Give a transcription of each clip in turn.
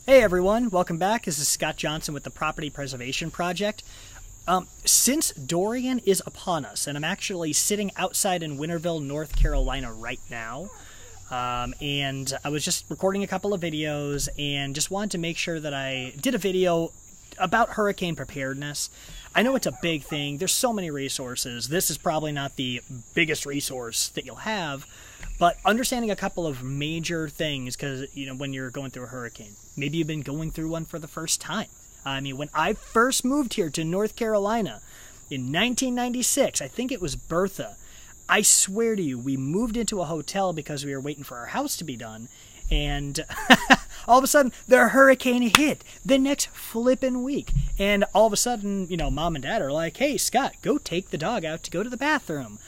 Hey everyone, welcome back. This is Scott Johnson with the Property Preservation Project. Since Dorian is upon us, and I'm actually sitting outside in Winterville, North Carolina right now, and I was just recording a couple of videos and just wanted to make sure that I did a video about hurricane preparedness. I know it's a big thing. There's so many resources. This is probably not the biggest resource that you'll have, but understanding a couple of major things, because, when you're going through a hurricane, maybe you've been going through one for the first time. I mean, when I first moved here to North Carolina in 1996, I think it was Bertha, I swear to you, we moved into a hotel because we were waiting for our house to be done, and all of a sudden, the hurricane hit the next flippin' week. And all of a sudden, Mom and Dad are like, hey, Scott, go take the dog out to go to the bathroom.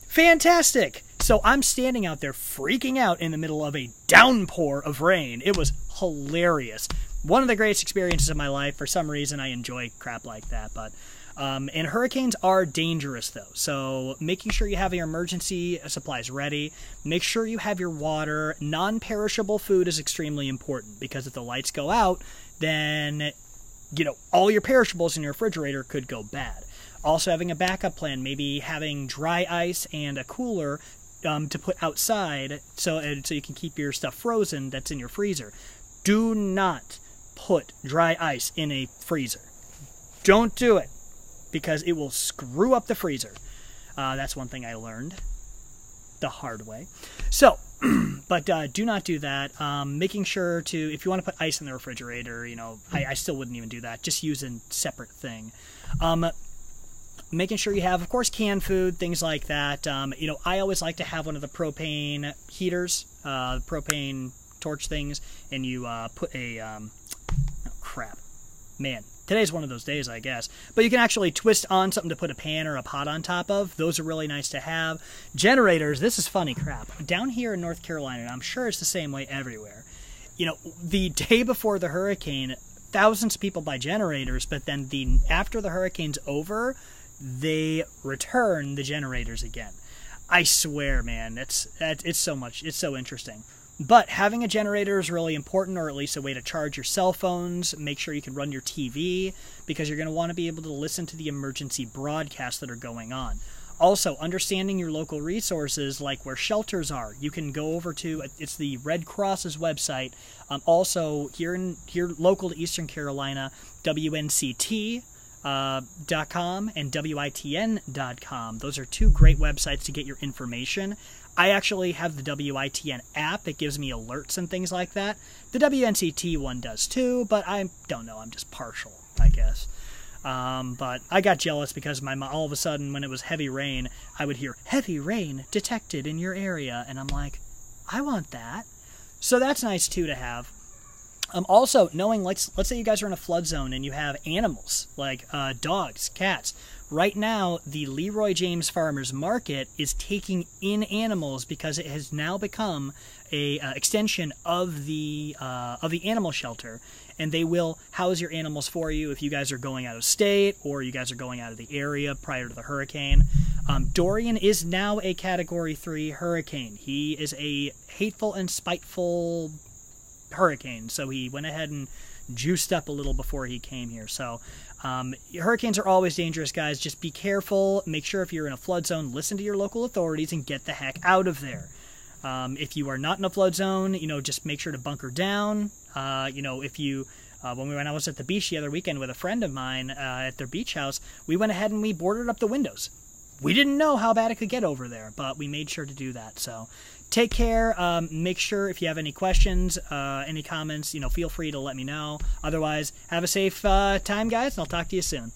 Fantastic! So I'm standing out there freaking out in the middle of a downpour of rain. It was hilarious. One of the greatest experiences of my life. For some reason, I enjoy crap like that. And hurricanes are dangerous, though. So making sure you have your emergency supplies ready. Make sure you have your water. Non-perishable food is extremely important, because if the lights go out, then, all your perishables in your refrigerator could go bad. Also having a backup plan, maybe having dry ice and a cooler to put outside so you can keep your stuff frozen that's in your freezer. Do not put dry ice in a freezer. Don't do it, because it will screw up the freezer. That's one thing I learned the hard way. So, but do not do that. Making sure to, if you want to put ice in the refrigerator, I still wouldn't even do that. Just use a separate thing. Making sure you have, of course, canned food, things like that. I always like to have one of the propane heaters, propane torch things, and you put a, oh crap, man, today's one of those days, I guess. But you can actually twist on something to put a pan or a pot on top of. Those are really nice to have. Generators, this is funny crap. Down here in North Carolina, and I'm sure it's the same way everywhere, the day before the hurricane, thousands of people buy generators, but then after the hurricane's over, they return the generators again. I swear, man, it's so interesting. But having a generator is really important, or at least a way to charge your cell phones. Make sure you can run your TV, because you're going to want to be able to listen to the emergency broadcasts that are going on. Also, understanding your local resources, like where shelters are. You can go over to, it's the Red Cross's website. Also, here local to Eastern Carolina, WNCT. .com and WITN.com. Those are two great websites to get your information. I actually have the WITN app that gives me alerts and things like that. The WNCT one does too, but I don't know. I'm just partial, I guess. But I got jealous because my mom, all of a sudden, when it was heavy rain, I would hear, heavy rain detected in your area. And I'm like, I want that. So that's nice too to have. Also, knowing, let's say you guys are in a flood zone and you have animals, like dogs, cats. Right now, the Leroy James Farmers Market is taking in animals because it has now become a extension of the animal shelter, and they will house your animals for you if you guys are going out of state or you guys are going out of the area prior to the hurricane. Dorian is now a Category 3 hurricane. He is a hateful and spiteful hurricane, so he went ahead and juiced up a little before he came here. So hurricanes are always dangerous, guys. Just be careful. Make sure if you're in a flood zone, listen to your local authorities and get the heck out of there. If you are not in a flood zone, just make sure to bunker down. If you when I was at the beach the other weekend with a friend of mine at their beach house, we went ahead and we boarded up the windows. We didn't know how bad it could get over there, but we made sure to do that. So take care. Make sure if you have any questions, any comments, feel free to let me know. Otherwise, have a safe time, guys, and I'll talk to you soon.